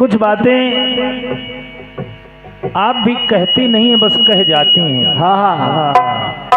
कुछ बातें आप भी कहती नहीं है, बस कह जाती हैं। हाँ हाँ हाँ,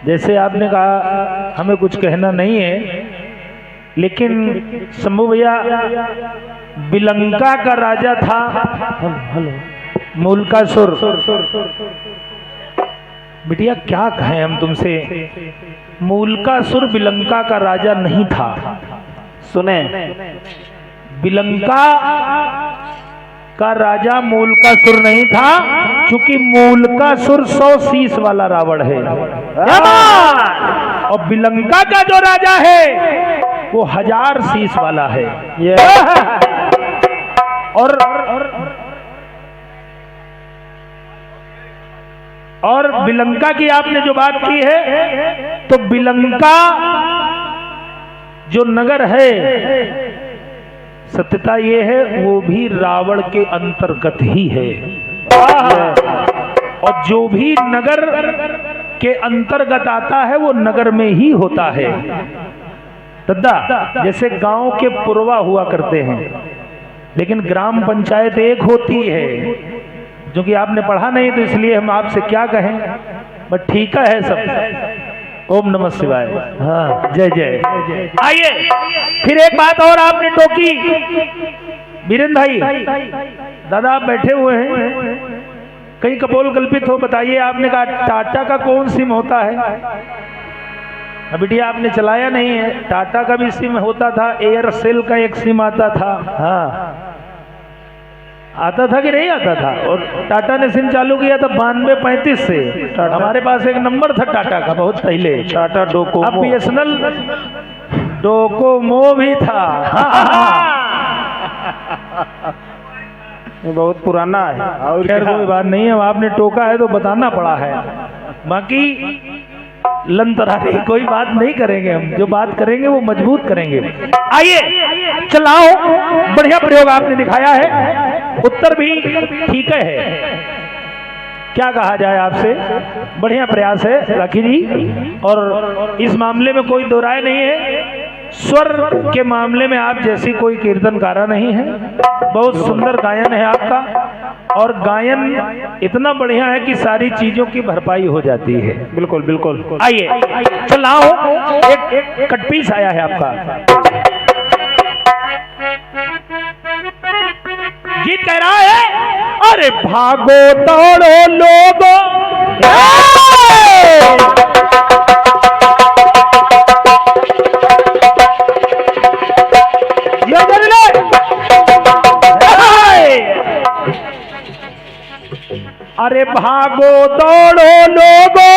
जैसे आपने कहा हमें कुछ कहना नहीं है, लेकिन शंभू भैया बिलंका का राजा था मूलकासुर। बिटिया क्या कहें हम तुमसे, मूलकासुर बिलंका का राजा नहीं था। सुने, बिलंका का राजा मूलकासुर नहीं था, क्योंकि मूलकासुर 100 शीश वाला रावण है और बिलंका का जो राजा है वो 1000 शीश वाला है। और बिलंका की आपने जो बात की है, तो बिलंका जो नगर है, सत्यता ये है वो भी रावण के अंतर्गत ही है। और जो भी नगर के अंतर्गत आता है वो नगर में ही होता है। दादा, जैसे गांव के पुरवा हुआ करते हैं, लेकिन ग्राम पंचायत एक होती है। जो कि आपने पढ़ा नहीं तो इसलिए हम आपसे क्या कहें, बट ठीक है सब। ओम नमः शिवाय। हाँ, जय जय। आइए फिर एक बात और आपने टोकी, वीरेंद्र भाई दादा आप बैठे हुए हैं, कहीं कपोल कल्पित हो, बताइए। आपने कहा टाटा का कौन सिम होता है? बिटिया आपने चलाया नहीं है। टाटा का भी सिम होता था, एयरसेल का एक सिम आता था। हाँ, आता था कि नहीं आता था? और टाटा ने सिम चालू किया था 9235 से। हमारे पास एक नंबर था टाटा का बहुत पहले, टाटा डोकोमो। अब बीएसएनएल डोकोमो भी था। ये बहुत पुराना है। और खैर कोई बात नहीं है, आपने टोका है तो बताना पड़ा है। बाकी लंतरारी कोई बात नहीं करेंगे हम, जो बात करेंगे वो मजबूत करेंगे। आइए चलाओ, बढ़िया प्रयोग आपने दिखाया है, उत्तर भी ठीक है। क्या कहा जाए आपसे, बढ़िया प्रयास है राखी जी। और इस मामले में कोई दो राय नहीं है, स्वर के मामले में आप जैसी कोई कीर्तनकारा नहीं है। बहुत सुंदर गायन है आपका, और गायन इतना बढ़िया है कि सारी चीजों की भरपाई हो जाती है। बिल्कुल बिल्कुल। आइए चलाओ, एक कटपीस आया है आपका। गीत कह रहा है, अरे भागो दौड़ो लोगो, अरे भागो दौड़ो लोगो,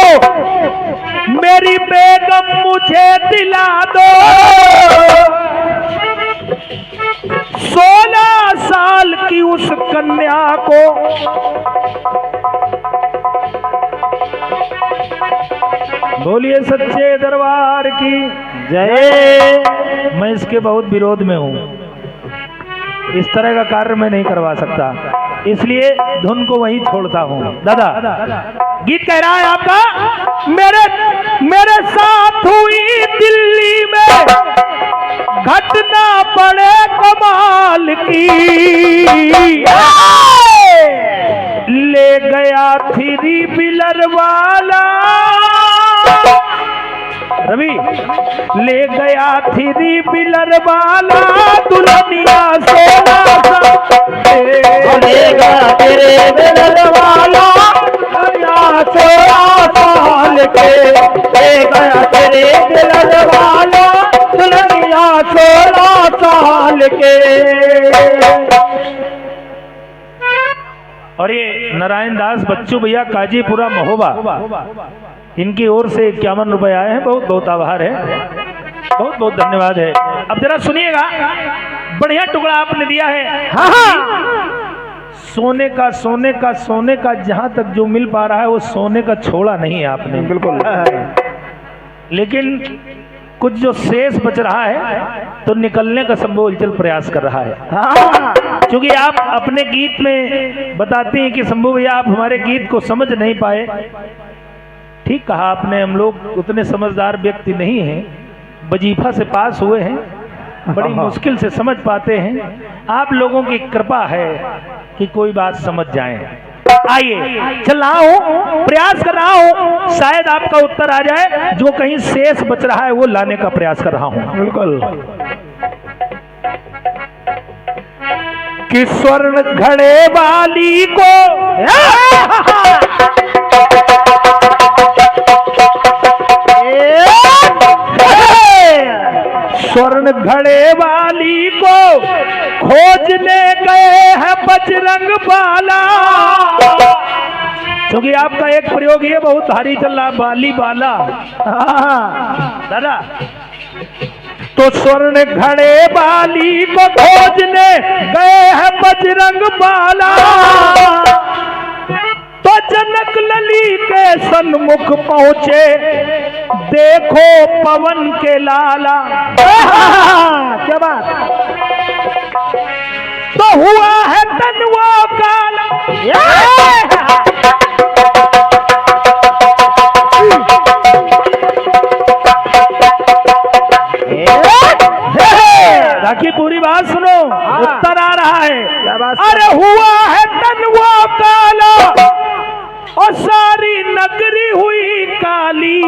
मेरी बेगम मुझे दिला दो। 16 साल की उस कन्या को बोलिए सच्चे दरबार की जय। मैं इसके बहुत विरोध में हूं, इस तरह का कार्य मैं नहीं करवा सकता, इसलिए धुन को वहीं छोड़ता हूं। दादा गीत कह रहा है आपका, मेरे साथ हुई दिल्ली में घटना बड़े कमाल की, ले गया 3 व्हीलर वाला रवि, ले गया 3 व्हीलर वाला दुल्हनिया 16 साल, ले गया तेरे व्हीलर वाला 16 साल के, ले गया तेरे व्हीलर वाला दुल्हनिया 16 साल के। और ये नारायण दास बच्चू भैया काजीपुरा महोबा, इनकी ओर से 51 रुपए आए हैं। बहुत बहुत आभार है, बहुत बहुत धन्यवाद है। अब जरा सुनिएगा, बढ़िया टुकड़ा आपने दिया है। हाँ हाँ, सोने का सोने का सोने का, जहां तक जो मिल पा रहा है वो सोने का छोड़ा नहीं है आपने, बिल्कुल। लेकिन कुछ जो शेष बच रहा है तो निकलने का संभव प्रयास कर रहा है। हाँ, क्योंकि आप अपने गीत में बताते हैं कि शंभू भैया आप हमारे गीत को समझ नहीं पाए। ठीक कहा आपने, हम लोग उतने समझदार व्यक्ति नहीं हैं, वजीफा से पास हुए हैं, बड़ी मुश्किल से समझ पाते हैं। आप लोगों की कृपा है कि कोई बात समझ जाए। आइए, चल रहा हूं, प्रयास कर रहा हूं, शायद आपका उत्तर आ जाए। जो कहीं शेष बच रहा है वो लाने का प्रयास कर रहा हूं। बिल्कुल। कि स्वर्ण घड़े वाली को स्वर्ण घड़े वाली को खोजने गए हैं बजरंग बाला। क्योंकि आपका एक प्रयोग ये बहुत भारी चल रहा, बाली बाला। दादा, तो स्वर्ण घड़े वाली को खोजने गए हैं बजरंग बाला। तो जनक लली के सन्मुख पहुंचे, देखो पवन के लाला। क्या बात। तो हुआ है तन वो काला। बाकी पूरी बात सुनो, उत्तर आ रहा है। अरे हुआ है तन वो काला और सारी नगरी हुई काली।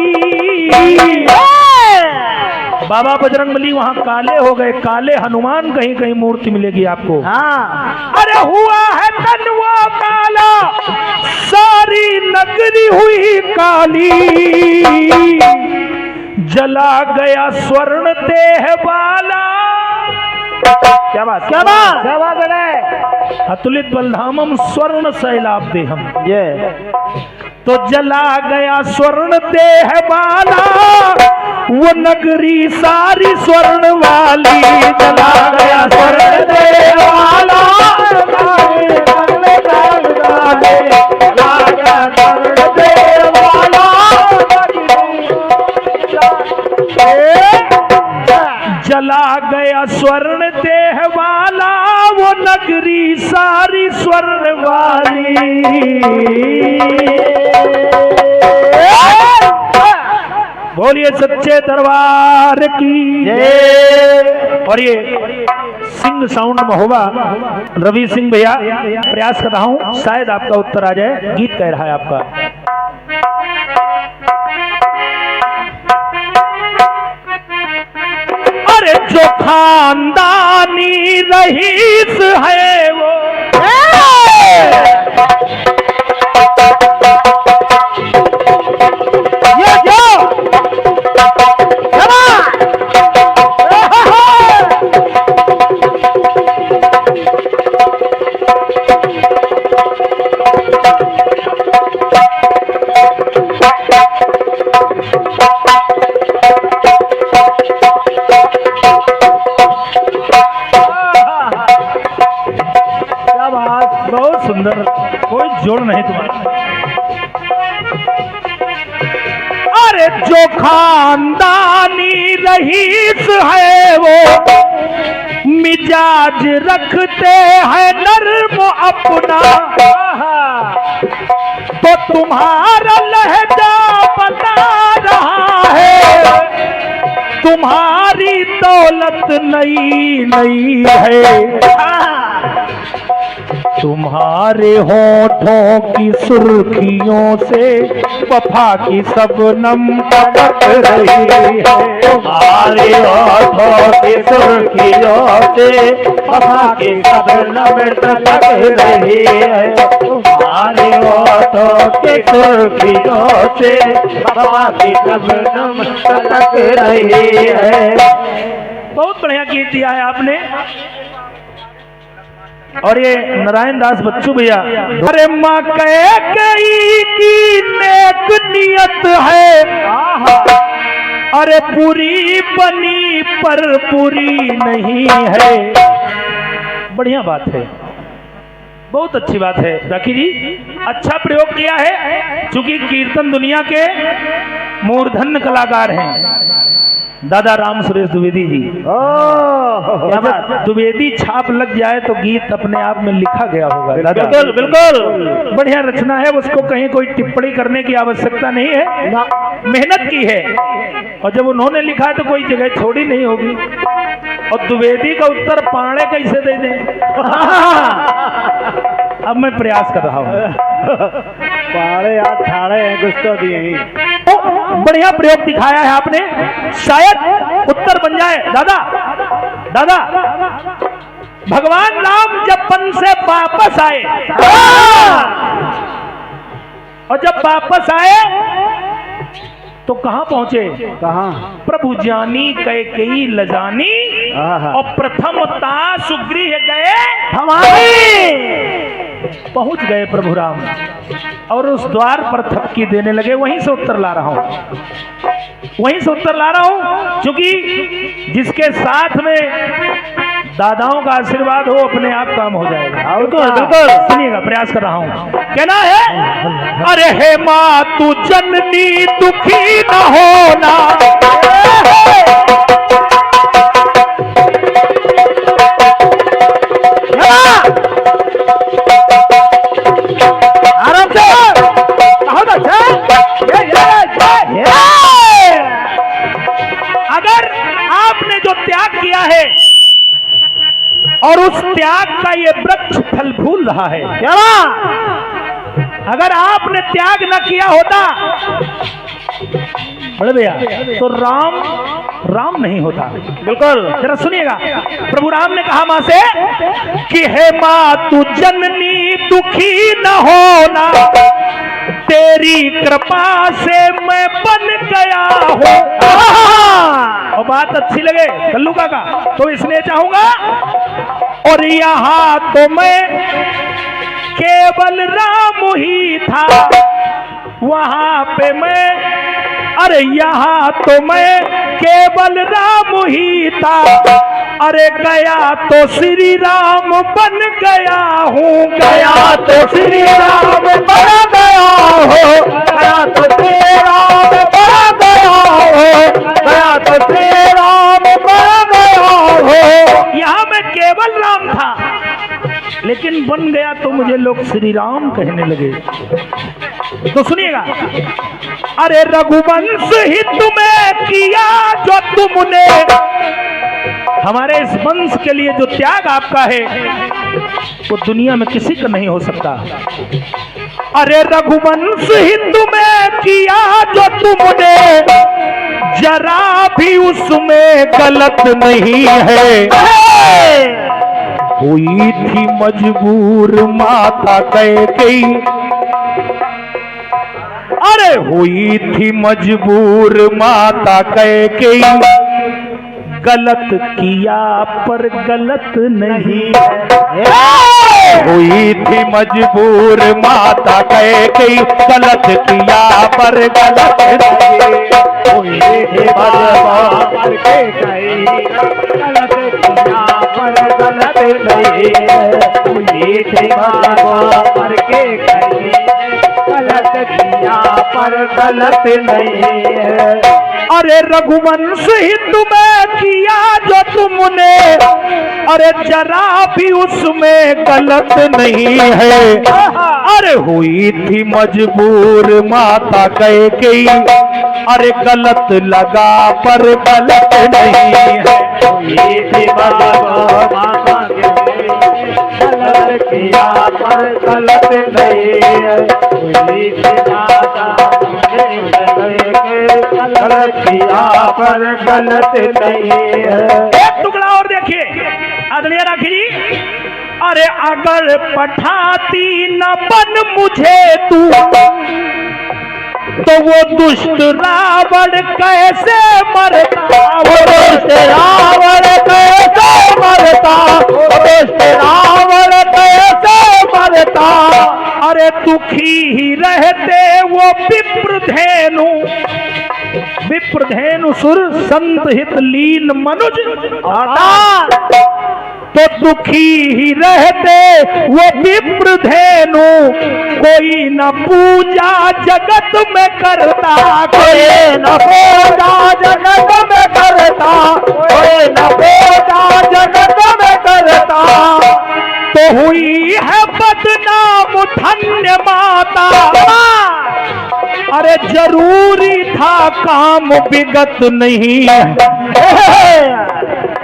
बाबा बजरंगबली वहां काले हो गए, काले हनुमान कहीं कहीं मूर्ति मिलेगी आपको। अरे हुआ है तन वो काला, सारी नगरी हुई काली। जला गया स्वर्ण देह वाला। क्या बात, क्या बात, क्या बात है। अतुलित बलधामम स्वर्ण सैलाब देहम। ये तो जला गया स्वर्ण देह वाला, वो नगरी सारी स्वर्ण वाली। जला गया स्वर्ण देह वाला, जला गया स्वर्ण देह वाला, वो नगरी सारी स्वर्ण वाली। बोलिए सच्चे दरबार की जय। और ये सिंह साउंड में होगा रवि सिंह भैया, प्रयास कर रहा हूं, शायद आपका उत्तर आ जाए। गीत कह रहा है आपका। अरे जो खानदानी रईस है वो, ये जो बहुत सुंदर, कोई जोड़ नहीं तुम्हारा। अरे जो खानदानी रईस है वो, मिजाज रखते हैं नर्म अपना। तो तुम्हारा लहजा बता रहा है, तुम्हारी दौलत नई नई है। तुम्हारे होठों की सुर्खियों से वफा की सबनम टपक रही है। तुम्हारे होठों की सुर्खियों से वफा की सबनम टपक रही है। तुम्हारे होठों की सुर्खियों से वफा की सबनम टपक रही है। बहुत बढ़िया गीत दिया है आपने। और ये नारायण दास बच्चू भैया, अरे माँ कैकेयी की नेक नियत है, अरे पूरी बनी पर पूरी नहीं है। बढ़िया बात है, बहुत अच्छी बात है राखी जी, अच्छा प्रयोग किया है। चूंकि कीर्तन दुनिया के मूर्धन्य कलाकार हैं, दादा राम सुरेश द्विवेदी जी। क्या बात। जब द्विवेदी छाप लग जाए तो गीत अपने आप में लिखा गया होगा दादा। बिल्कुल बिल्कुल। बढ़िया रचना है, उसको कहीं कोई टिप्पणी करने की आवश्यकता नहीं है, मेहनत की है। और जब उन्होंने लिखा है तो कोई जगह छोड़ी नहीं होगी। और द्विवेदी का उत्तर पाणे कैसे दे दें? अब मैं प्रयास कर रहा हूँ। पाड़े यार ठाड़े हैं कुछ तो दिए ही। बढ़िया प्रयोग दिखाया है आपने, शायद उत्तर बन जाए। दादा दादा, भगवान राम जब वन से वापस आए और जब वापस आए तो कहां पहुंचे? कहाँ? प्रभु जानी कैकेयी लजानी आहा। और प्रथमता सुग्रीव गए पहुंच गए प्रभु राम और उस द्वार पर थपकी देने लगे। वहीं से उत्तर ला रहा हूं, वहीं से उत्तर ला रहा हूं, क्योंकि जिसके साथ में दादाओं का आशीर्वाद हो अपने आप काम हो जाएगा। बिल्कुल बिल्कुल। सुनिएगा, प्रयास कर रहा हूं। कहना है, अरे हे माँ तू जननी दुखी न होना, अगर आपने जो त्याग किया है और उस त्याग का ये वृक्ष फल फूल रहा है, क्या अगर आपने त्याग न किया होता बड़े भैया तो राम राम नहीं होता। बिल्कुल, जरा सुनिएगा। प्रभु राम ने कहा मां से कि हे मां तू जननी दुखी न होना, तेरी कृपा से मैं बन गया हूँ। और बात अच्छी लगे कल्लू काका तो इसलिए चाहूंगा, और यहाँ तो मैं केवल राम ही था, वहां पे मैं, अरे यहाँ तो मैं केवल राम ही था, अरे गया तो श्री राम बन गया हूँ, गया तो श्री राम बन गया हो, गया तो श्री राम बन गया हो, गया तो श्री राम बन गया हो। यहाँ मैं केवल राम था लेकिन बन गया तो मुझे लोग श्री राम कहने लगे। तो सुनिएगा, अरे रघुवंश ही तुम्हें किया जो तुमने, हमारे इस वंश के लिए जो त्याग आपका है वो दुनिया में किसी का नहीं हो सकता। अरे रघुवंश ही तुम्हें किया जो तुमने, जरा भी उसमें गलत नहीं है। हुई थी मजबूर माता कैकेयी, अरे हुई थी मजबूर माता कैकेयी, गलत किया पर गलत नहीं है। हुई थी मजबूर माता कैकेयी, गलत किया पर गलत नहीं। हुई थी मजबूर कैकेयी, गलत किया पर गलत नहीं है। हुई थी मजबूर कैकेयी, गलत किया पर गलत नहीं है। अरे रघुवंश ही तुम्हें किया जो तुमने, अरे जरा भी उसमें गलत नहीं है। अरे हुई थी मजबूर माता कैकेयी, अरे गलत लगा पर गलत नहीं है। हुई थी मजबूर माता कैकेयी, गलत किया पर गलत नहीं है। हुई थी गलत किया पर गलत नहीं है। एक टुकड़ा और देखिए आदरणीय राखी जी, अरे अगर पठाती न बन मुझे तू, तो वो दुष्ट रावण कैसे मरता, वो दुष्ट रावण कैसे मरता, वो दुष्ट रावण कैसे मरता। अरे दुखी ही रहते वो विप्रधेनु, विप्रधेनु सुर संत हित लीन मनुज, तो दुखी ही रहते वो विप्रधेनु, कोई न पूजा जगत में करता, कोई न पूजा जगत में करता, कोई न पूजा जगत में करता। तो हुई है बदनाम धन्य माता, अरे जरूरी था काम विगत नहीं,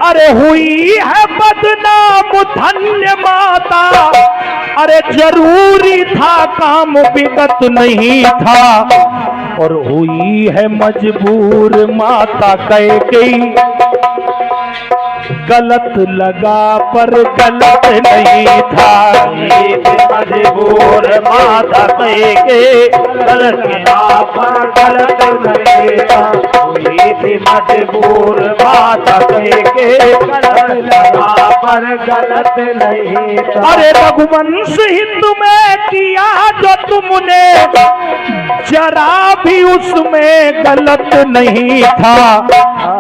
अरे हुई है बदनाम धन्य माता, अरे जरूरी था काम विगत नहीं था। और हुई है मजबूर माता कैकेयी, गलत लगा पर गलत नहीं था। मजबूर माता कैकेयी, गलत लगा पर गलत नहीं था। हुई थी मजबूर माता कैकेयी, गलत लगा पर गलत नहीं था। अरे रघुवंश हित में किया जो तुमने, जरा भी उसमें गलत नहीं था।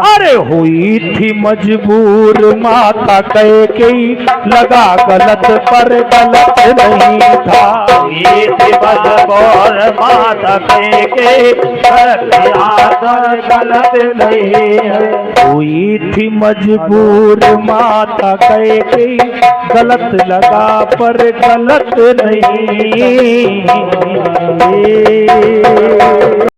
अरे हुई थी मजबूर माता कैकेयी, लगा गलत पर गलत नहीं था। हुई थी मजबूर माता कैकेयी, गलत लगा पर गलत नहीं है। हुई थी मजबूर माता कैकेयी, गलत लगा पर गलत नहीं।